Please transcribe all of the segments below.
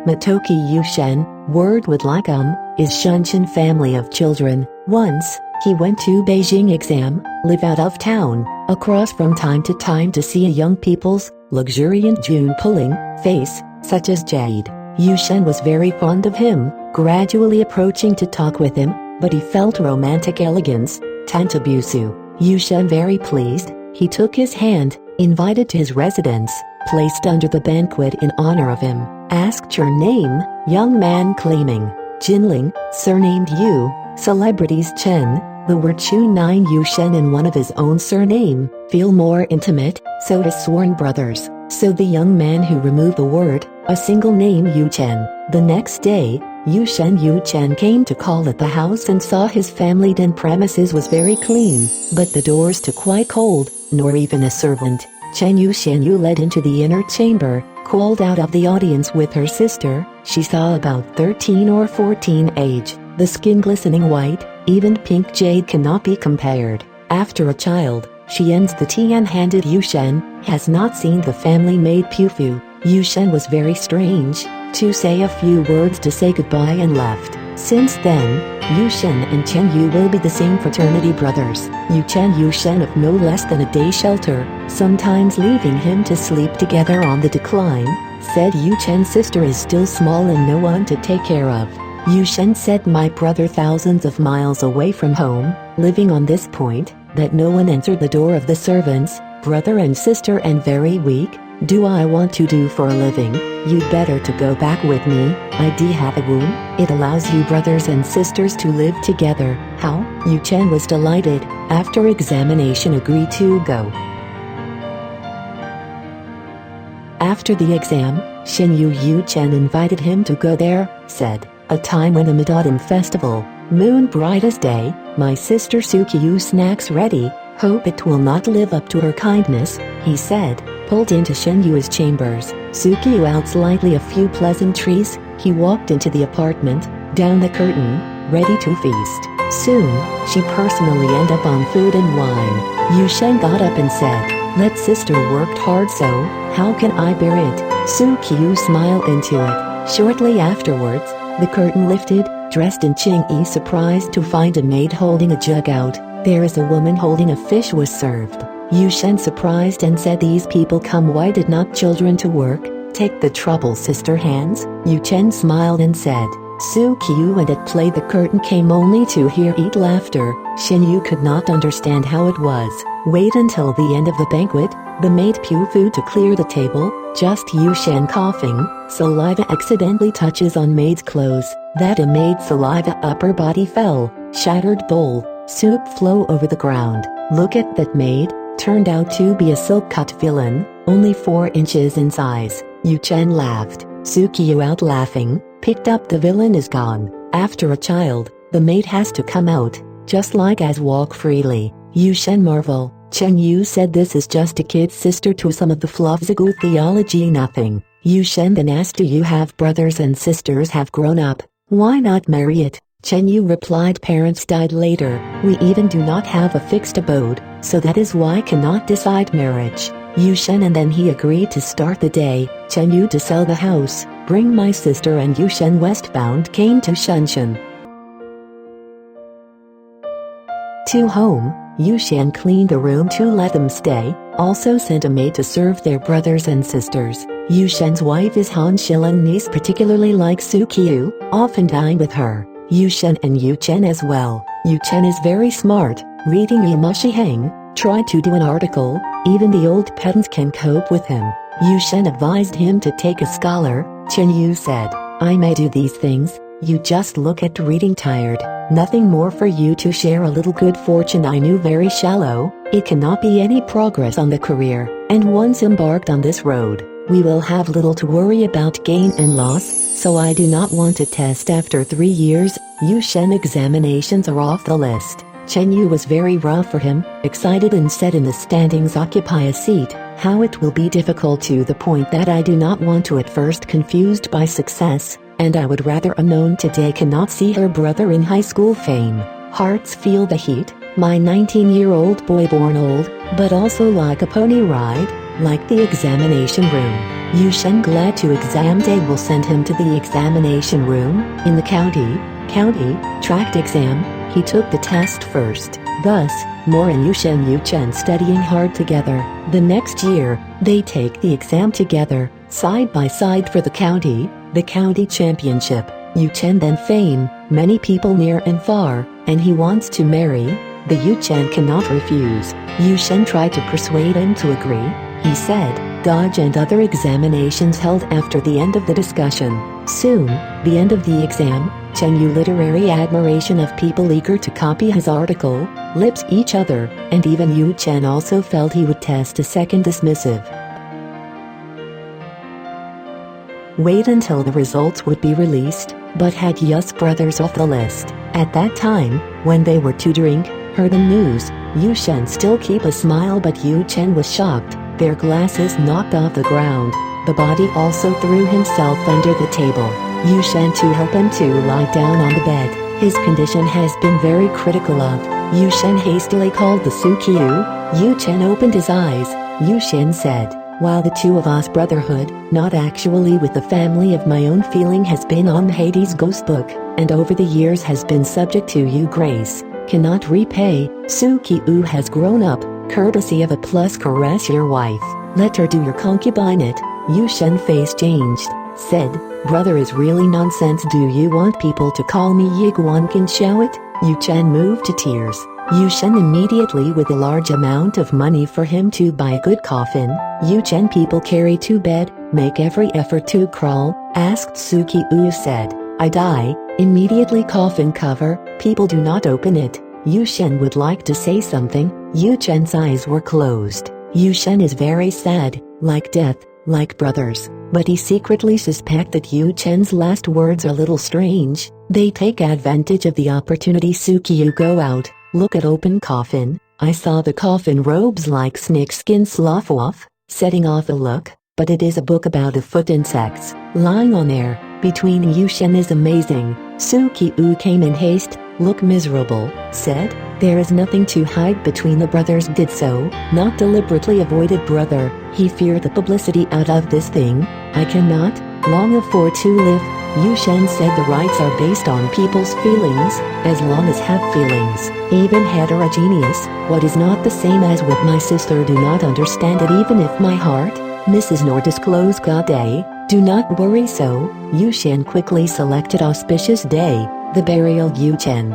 Motoaki Yu Shen, word would like is Shuntian family of children. Once, he went to Beijing exam, live out of town, across from time to see a young people's, luxuriant June-pulling, face, such as Jade. Yu Shen was very fond of him, gradually approaching to talk with him, but he felt romantic elegance, Tantubusu. Yu Shen very pleased, he took his hand, invited to his residence, placed under the banquet in honor of him, asked your name, young man claiming, Jinling, surnamed Yu, celebrities Chen, the word Chen Yu Shen and one of his own surname, feel more intimate, so as sworn brothers. So the young man who removed the word, a single name Yu Chen. The next day, Shen Yu Chen came to call at the house and saw his family den premises was very clean, but the doors too quite cold, nor even a servant. Chen Yu Shen Yu led into the inner chamber, called out of the audience with her sister. She saw about 13 or 14 age, the skin glistening white, even pink jade cannot be compared. After a child, she ends the tea and handed Yu Shen, has not seen the family maid Pufu. Yu Shen was very strange, to say a few words to say goodbye and left. Since then, Yu Shen and Chen Yu will be the same fraternity brothers. Chen Yu Shen of no less than a day shelter, sometimes leaving him to sleep together on the decline, said Yu Chen's sister is still small and no one to take care of. Yu Shen said my brother thousands of miles away from home, living on this point, that no one entered the door of the servants, brother and sister and very weak, do I want to do for a living, you'd better to go back with me, I'd have a womb, it allows you brothers and sisters to live together. How? Yu Chen was delighted, after examination agreed to go. After the exam, Shen Yu Chen invited him to go there, said, a time when the Mid-Autumn Festival, moon brightest day, my sister Sukiyu snacks ready, hope it will not live up to her kindness, he said, pulled into Shen Yu's chambers, Sukiyu out slightly a few pleasantries, he walked into the apartment, down the curtain, ready to feast. Soon, she personally end up on food and wine. Yu Shen got up and said, that sister worked hard so, how can I bear it? Sukiyu smiled into it. Shortly afterwards, the curtain lifted, dressed in Qingyi surprised to find a maid holding a jug out. There is a woman holding a fish was served. Yu Shen surprised and said these people come why did not children to work, take the trouble sister hands? Yu Chen smiled and said, Sukiyu and at play the curtain came only to hear eat laughter. Shen Yu could not understand how it was. Wait until the end of the banquet, the maid Pufu to clear the table, just Yu Shen coughing, saliva accidentally touches on maid's clothes, that a maid's saliva upper body fell, shattered bowl, soup flow over the ground. Look at that maid, turned out to be a silk-cut villain, only 4 inches in size. Yu Chen laughed, Sukiyu out laughing, picked up the villain is gone. After a child, the maid has to come out, just like as walk freely. Yu Shen marvel. Chen Yu said this is just a kid's sister to some of the fluffs of good theology nothing. Yu Shen then asked do you have brothers and sisters have grown up, why not marry it? Chen Yu replied parents died later, we even do not have a fixed abode, so that is why cannot decide marriage. Yu Shen and then he agreed to start the day, Chen Yu to sell the house, bring my sister and Yu Shen westbound came to Shuntian. To home, Yu Shen cleaned the room to let them stay, also sent a maid to serve their brothers and sisters. Yu Shen's wife is Han Shilan niece particularly like Sukiyu, often dine with her. Yu Shen and Yu Chen as well. Yu Chen is very smart, reading Yimashi Hang, tried to do an article, even the old pedants can cope with him. Yu Shen advised him to take a scholar, Chen Yu said, I may do these things, you just look at reading tired, nothing more for you to share a little good fortune I knew very shallow, it cannot be any progress on the career, and once embarked on this road, we will have little to worry about gain and loss, so I do not want to test after 3 years, Yu Shen examinations are off the list. Chen Yu was very rough for him, excited and said in the standings occupy a seat, how it will be difficult to the point that I do not want to at first confused by success, and I would rather unknown today cannot see her brother in high school fame. Hearts feel the heat, my 19-year-old boy born old, but also like a pony ride, like the examination room. Yu Shen, glad to exam day, will send him to the examination room in the county tract exam. He took the test first. Thus, Mo and Yu Chen studying hard together. The next year, they take the exam together, side by side for the county championship. Yu Chen then fame, many people near and far, and he wants to marry. The Yu Chen cannot refuse. Yu Shen tried to persuade him to agree. He said, Dodge and other examinations held after the end of the discussion. Soon, the end of the exam, Chen Yu literary admiration of people eager to copy his article, lips each other, and even Yu Chen also felt he would test a second dismissive. Wait until the results would be released, but had Yu's brothers off the list. At that time, when they were to drink, heard the news, Yu Shen still keep a smile, but Yu Chen was shocked, their glasses knocked off the ground. The body also threw himself under the table. Yu Shen to help him to lie down on the bed. His condition has been very critical of. Yu Shen hastily called the Sukyu. Yu Chen opened his eyes. Yu Shen said, while the two of us brotherhood, not actually with the family of my own, feeling has been on Hades' ghost book, and over the years has been subject to you grace, cannot repay. Sukyu has grown up, courtesy of a plus caress your wife, let her do your concubinate. Yu Shen face changed, said, brother is really nonsense, do you want people to call me Yiguan can show it? Yu Chen moved to tears. Yu Shen immediately with a large amount of money for him to buy a good coffin. Yu Chen people carry to bed, make every effort to crawl, asked Sukyu said, I die, immediately coffin cover, people do not open it. Yu Shen would like to say something, Yu Chen's eyes were closed. Yu Shen is very sad, like death, like brothers, but he secretly suspect that Yu Chen's last words are a little strange. They take advantage of the opportunity. Sukyu go out, look at open coffin. I saw the coffin robes like snakeskin slough off, setting off a look, but it is a book about a foot insects, lying on air, between Yu Shen is amazing. Sukyu came in haste, look miserable, said, there is nothing to hide between the brothers, did so, not deliberately avoided brother, he feared the publicity out of this thing, I cannot, long afford to live. Yu Shen said the rights are based on people's feelings, as long as have feelings, even heterogeneous, what is not the same as with my sister do not understand it even if my heart, misses nor disclose God day, do not worry so. Yu Shen quickly selected auspicious day, the burial Yu Chen.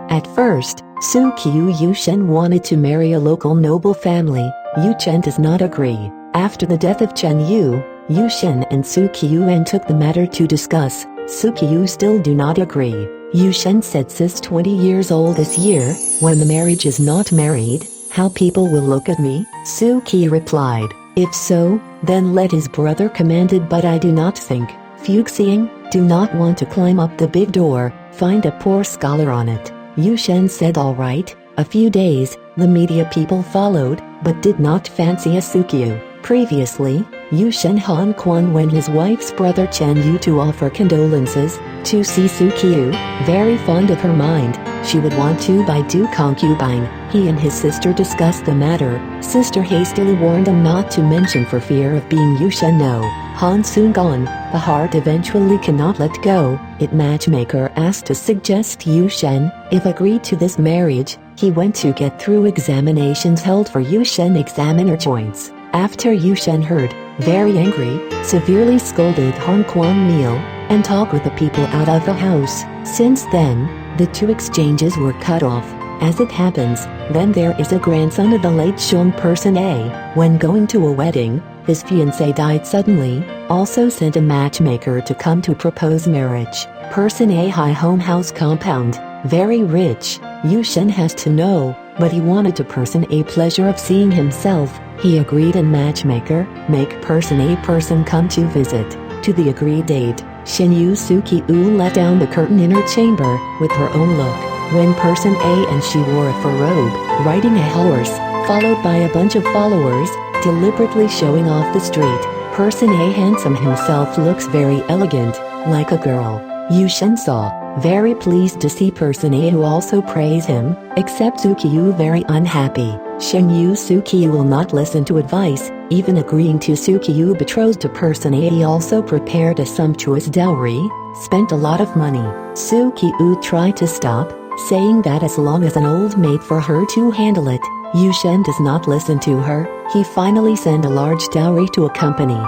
At first, Sukyu Yu Shen wanted to marry a local noble family. Yu Chen does not agree. After the death of Chen Yu, Yu Shen and Sukyu took the matter to discuss. Sukyu still do not agree. Yu Shen said sis 20 years old this year, when the marriage is not married, how people will look at me? Sukyu replied, if so, then let his brother commanded, but I do not think. Fuxiang, do not want to climb up the big door, find a poor scholar on it. Yu Shen said all right. A few days, the media people followed, but did not fancy a Sukyu. Previously, Yu Shen Han Quan when his wife's brother Chen Yu to offer condolences, to see Sukyu, very fond of her mind, she would want to buy two concubine. He and his sister discussed the matter, sister hastily warned him not to mention for fear of being Yu Shen no. Han soon gone, the heart eventually cannot let go, it matchmaker asked to suggest Yu Shen, if agreed to this marriage, he went to get through examinations held for Yu Shen examiner points. After Yu Shen heard, very angry, severely scolded Han Quan meal, and talked with the people out of the house. Since then, the two exchanges were cut off. As it happens, then there is a grandson of the late Shun Person A. When going to a wedding, his fiancée died suddenly, also sent a matchmaker to come to propose marriage. Person A high home house compound, very rich. Yu Shen has to know, but he wanted to Person A pleasure of seeing himself. He agreed and matchmaker, make Person A person come to visit. To the agreed date, Shen Yu Sukyu let down the curtain in her chamber, with her own look. When Person A and she wore a fur robe, riding a horse, followed by a bunch of followers, deliberately showing off the street. Person A handsome himself looks very elegant, like a girl. Yu Shen saw, very pleased to see Person A who also praise him, except Sukyu very unhappy. Shen Yu Suki will not listen to advice, even agreeing to Sukiyu betrothed to person A. He also prepared a sumptuous dowry, spent a lot of money. Sukiyu tried to stop, saying that as long as an old maid for her to handle it, Yu Shen does not listen to her. He finally sent a large dowry to accompany.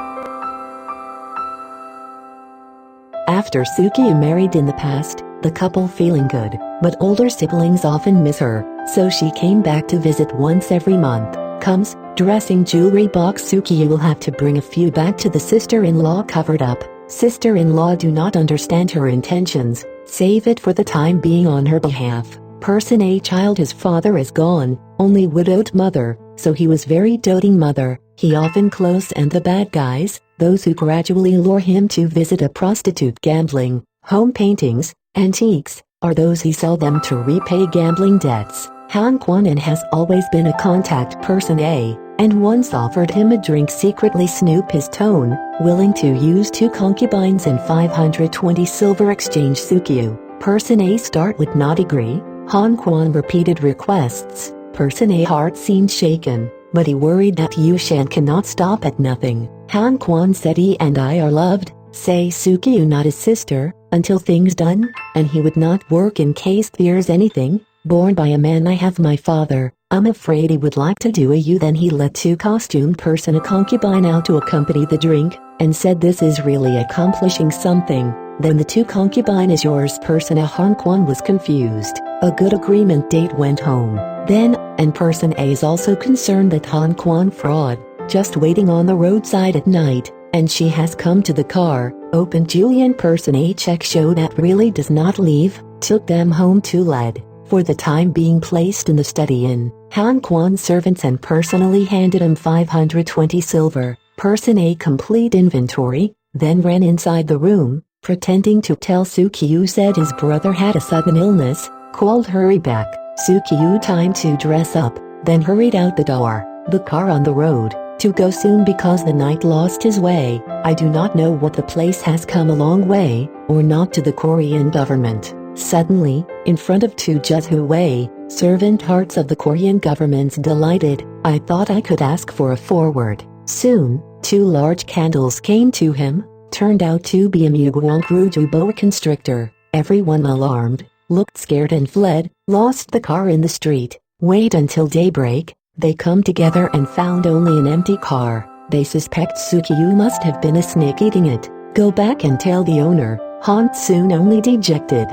After Sukiyu married in the past, the couple feeling good, but older siblings often miss her, so she came back to visit once every month. Comes, dressing jewelry box. Sukiyu will have to bring a few back to the sister-in-law covered up. Sister-in-law do not understand her intentions, save it for the time being on her behalf. Person A child, his father is gone, only widowed mother, so he was very doting mother. He often close and the bad guys, those who gradually lure him to visit a prostitute. Gambling, home paintings, antiques, are those he sell them to repay gambling debts. Han Kwanan has always been a contact person A, and once offered him a drink, secretly snoop his tone, willing to use 2 concubines and 520 silver exchange. Sukiyu, person A start would not agree. Han Quan repeated requests. Person A heart seemed shaken, but he worried that Yu Shen cannot stop at nothing. Han Quan said he and I are loved, say Sukiyu not his sister, until things done, and he would not work in case there's anything. Born by a man, I have my father, I'm afraid he would like to do a you. Then he let 2 costumed person a concubine out to accompany the drink, and said this is really accomplishing something. Then the 2 concubine is yours. Person A. Han Quan was confused. A good agreement. Date went home. Then, and person A is also concerned that Han Quan fraud, just waiting on the roadside at night, and she has come to the car, opened Julian. Person A check show that really does not leave, took them home to lead, for the time being placed in the study in. Han Quan servants and personally handed him 520 silver. Person A complete inventory, then ran inside the room, pretending to tell Sukiyu said his brother had a sudden illness, called hurry back. Sukiyu time to dress up, then hurried out the door, the car on the road, to go soon because the night lost his way. I do not know what the place has come a long way, or not to the Korean government. Suddenly, in front of 2 Jesu Wei, servant hearts of the Korean government's delighted, I thought I could ask for a forward. Soon, 2 large candles came to him, turned out to be a Muguangruju boa constrictor. Everyone alarmed, looked scared and fled, lost the car in the street. Wait until daybreak, they come together and found only an empty car. They suspect Sukiyu must have been a snake eating it. Go back and tell the owner. Han soon only dejected.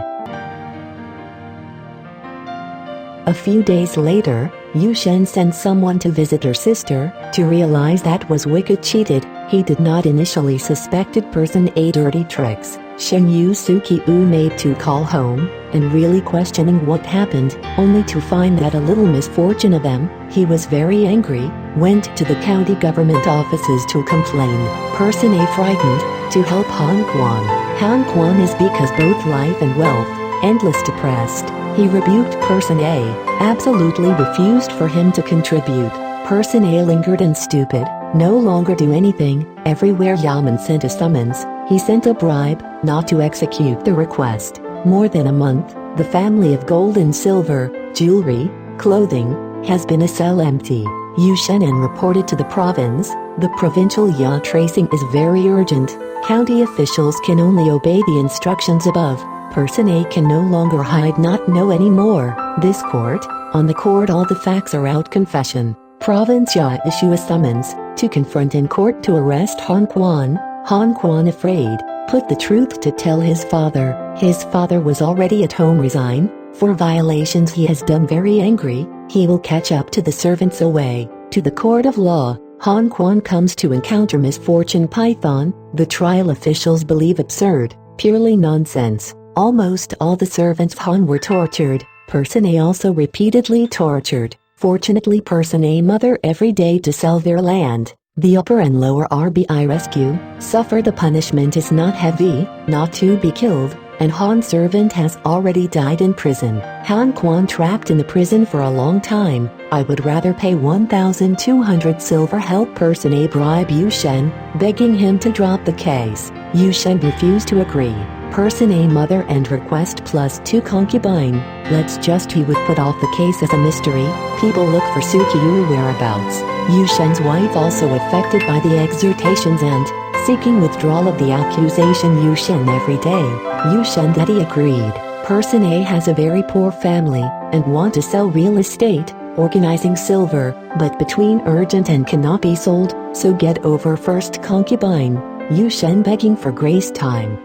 A few days later, Yu Shen sent someone to visit her sister, to realize that was wicked cheated. He did not initially suspected person A dirty tricks. Shen Yu Sukiyu made to call home, and really questioning what happened, only to find that a little misfortune of them. He was very angry, went to the county government offices to complain. Person A frightened, to help Han Quan. Han Quan is because both life and wealth, endless depressed. He rebuked person A, absolutely refused for him to contribute. Person A lingered and stupid, no longer do anything. Everywhere Yaman sent a summons, he sent a bribe, not to execute the request. More than a month, the family of gold and silver, jewelry, clothing, has been a cell empty. Yu Shenan reported to the province, the provincial yacht tracing is very urgent. County officials can only obey the instructions above. Person A can no longer hide not know anymore. This court, on the court all the facts are out. Confession. Province Ya issue a summons, to confront in court to arrest Han Quan. Han Quan afraid, put the truth to tell his father. His father was already at home resign, for violations he has done. Very angry, he will catch up to the servants away, to the court of law. Han Quan comes to encounter misfortune. Python, the trial officials believe absurd, purely nonsense. Almost all the servants Han were tortured. Person A also repeatedly tortured. Fortunately person A mother every day to sell their land. The upper and lower RBI rescue, suffer the punishment is not heavy, not to be killed, and Han servant has already died in prison. Han Quan trapped in the prison for a long time. I would rather pay 1,200 silver help person A bribe Yu Shen, begging him to drop the case. Yu Shen refused to agree. Person A mother and request plus 2 concubine. Let's just he would put off the case as a mystery. People look for Suki Yu whereabouts. Yu Shen's wife also affected by the exhortations and seeking withdrawal of the accusation Yu Shen every day. Yu Shen daddy agreed. Person A has a very poor family and want to sell real estate, organizing silver, but between urgent and cannot be sold, so get over first concubine. Yu Shen begging for grace time.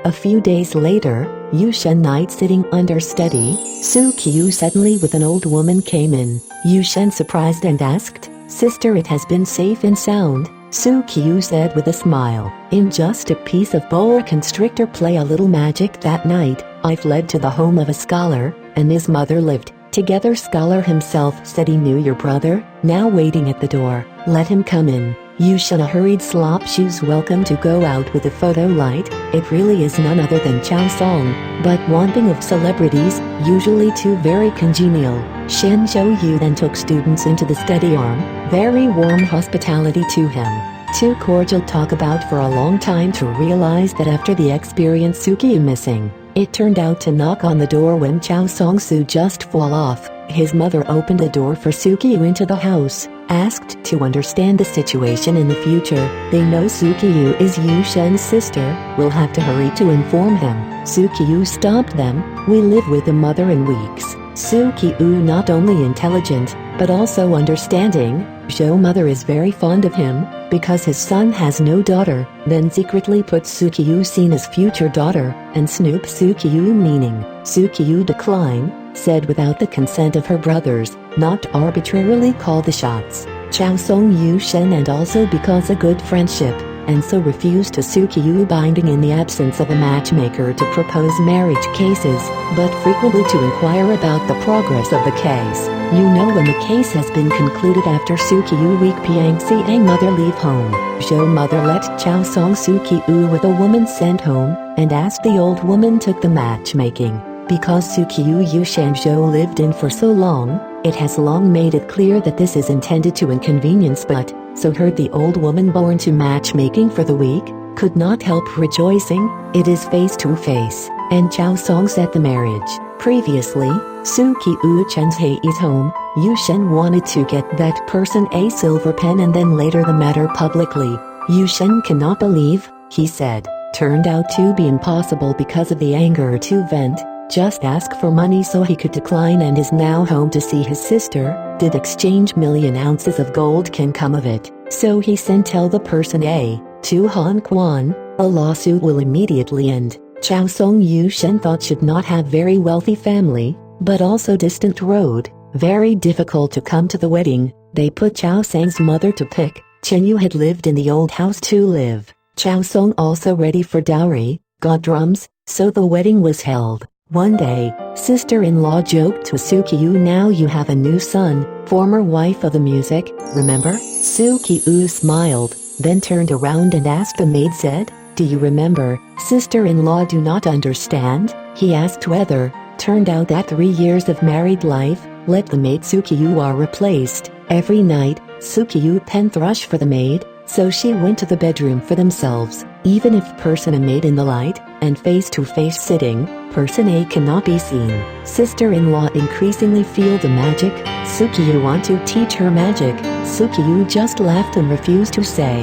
A few days later, Yu Shen night sitting under study, Suki Yu suddenly with an old woman came in. Yu Shen surprised and asked, "Sister, it has been safe and sound?" Suki Yu said with a smile, "In just a piece of boa constrictor play a little magic that night, I fled to the home of a scholar, and his mother lived together. Scholar himself said he knew your brother, now waiting at the door, let him come in." Yu Shen a hurried slop shoes welcome to go out with a photo light. It really is none other than Chao Song, but wanting of celebrities, usually too very congenial. Shen Yu then took students into the study arm, very warm hospitality to him. Too cordial talk about for a long time to realize that after the experience Suki Yu missing. It turned out to knock on the door when Chao Song Su just fall off. His mother opened the door for Suki Yu into the house, asked to understand the situation in the future. They know Suki Yu is Yu Shen's sister, will have to hurry to inform him. Suki Yu stopped them, "We live with the mother in weeks." Suki Yu not only intelligent, but also understanding. Show mother is very fond of him, because his son has no daughter, then secretly put Suki Yu seen as future daughter, and snoop Suki Yu meaning. Suki Yu decline, said without the consent of her brothers, not arbitrarily call the shots. Chao Song Yu Shen and also because a good friendship, and so refused to Suki Yu binding in the absence of a matchmaker to propose marriage cases, but frequently to inquire about the progress of the case. You know when the case has been concluded after Suki Yu week Piang Siang mother leave home. Show mother let Chao Song Suki Yu with a woman sent home, and asked the old woman took the matchmaking. Because Suki Yu Shen Zhou lived in for so long, it has long made it clear that this is intended to inconvenience but, so heard the old woman born to matchmaking for the week, could not help rejoicing, it is face to face, and Chao Song set the marriage. Previously, Suki Yu Chen's Hei's home, Yu Shen wanted to get that person a silver pen and then later the matter publicly. Yu Shen cannot believe, he said, turned out to be impossible because of the anger to vent. Just ask for money so he could decline and is now home to see his sister. Did exchange million ounces of gold can come of it. So he sent tell the person A, to Hong Kong, a lawsuit will immediately end. Chao Song Yu Shen thought should not have very wealthy family, but also distant road, very difficult to come to the wedding. They put Chao Sang's mother to pick. Chen Yu had lived in the old house to live. Chao Song also ready for dowry, got drums, so the wedding was held. One day, sister-in-law joked to Suki Yu, now you have a new son, former wife of the music, remember? Suki Yu smiled, then turned around and asked the maid said, do you remember? Sister-in-law do not understand, he asked whether, turned out that 3 years of married life, let the maid Suki Yu are replaced. Every night, Suki Yu pen thrush for the maid, so she went to the bedroom for themselves. Even if person A maid in the light, and face-to-face sitting, person A cannot be seen. Sister-in-law increasingly feel the magic. Suki Yu want to teach her magic. Suki Yu just laughed and refused to say.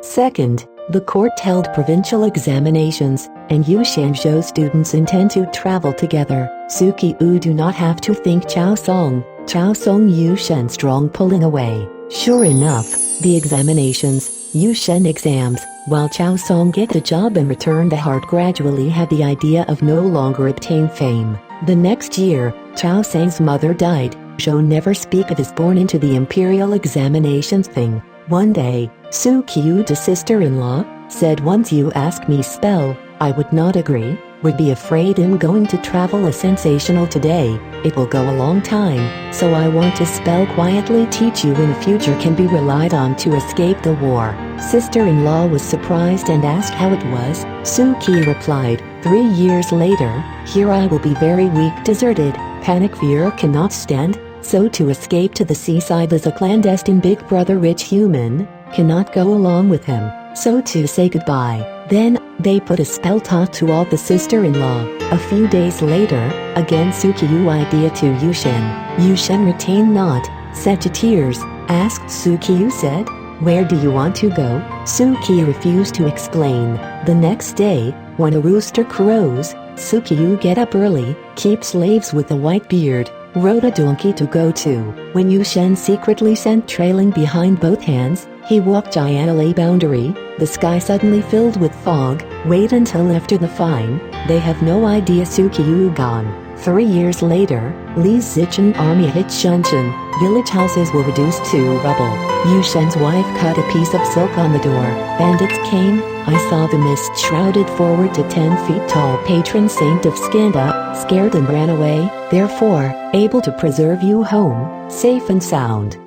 Second, the court held provincial examinations, and Yu Shanzhou students intend to travel together. Suki Yu do not have to think Chao Song Yu Shen strong pulling away. Sure enough, the examinations, Yu Shen exams, while Chao Song get a job and return to heart gradually had the idea of no longer obtain fame. The next year, Chao Sang's mother died. Zhou never speak of his born into the imperial examinations thing. One day, Suki Yu to sister-in-law, said once you ask me spell, I would not agree, would be afraid I'm going to travel a sensational today, it will go a long time, so I want to spell quietly teach you in the future can be relied on to escape the war. Sister-in-law was surprised and asked how it was. Suki replied, 3 years later, here I will be very weak deserted, panic fear cannot stand, so to escape to the seaside as a clandestine big brother rich human, cannot go along with him, so to say goodbye. Then, they put a spell to all the sister-in-law. A few days later, again Sukiyu idea to Yu Shen. Yu Shen retained not, set to tears, asked Sukiyu said, "Where do you want to go?" Sukiyu refused to explain. The next day, when a rooster crows, Sukiyu get up early, keep slaves with a white beard, rode a donkey to go to. When Yu Shen secretly sent trailing behind both hands, he walked diagonally boundary, the sky suddenly filled with fog, wait until after the fine, they have no idea Sukiyu gone. 3 years later, Li's Zichen army hit Shuntian, village houses were reduced to rubble. Yu Shen's wife cut a piece of silk on the door. Bandits came, I saw the mist shrouded forward to 10 feet tall patron saint of Skanda, scared and ran away, therefore, able to preserve you home, safe and sound.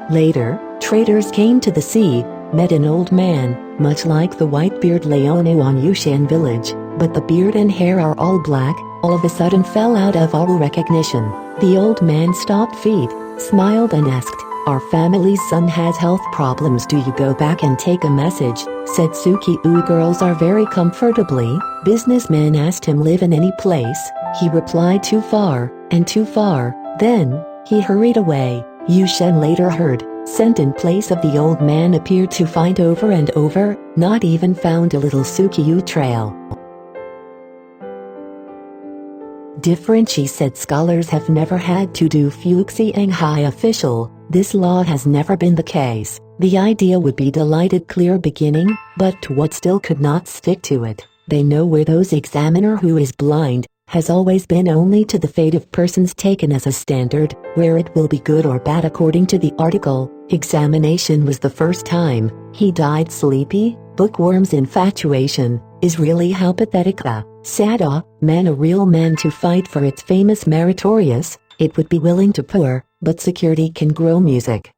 Later, traders came to the sea, met an old man, much like the white-beard Leone on Yushan village, but the beard and hair are all black, all of a sudden fell out of all recognition. The old man stopped feet, smiled and asked, "Our family's son has health problems, do you go back and take a message?" Said Sukiyu, "Girls are very comfortably." Businessman asked him live in any place, he replied too far, and too far, then, he hurried away. Yu Shen later heard, sent in place of the old man appeared to find over and over, not even found a little Sukiyu trail. Different, she said. Scholars have never had to do Fuxiang high official, this law has never been the case. The idea would be delighted clear beginning, but what still could not stick to it. They know where those examiner who is blind, has always been only to the fate of persons taken as a standard, where it will be good or bad according to the article. Examination was the first time, he died sleepy, bookworm's infatuation, is really how pathetic a sada, man a real man to fight for its famous meritorious, it would be willing to pour, but security can grow music.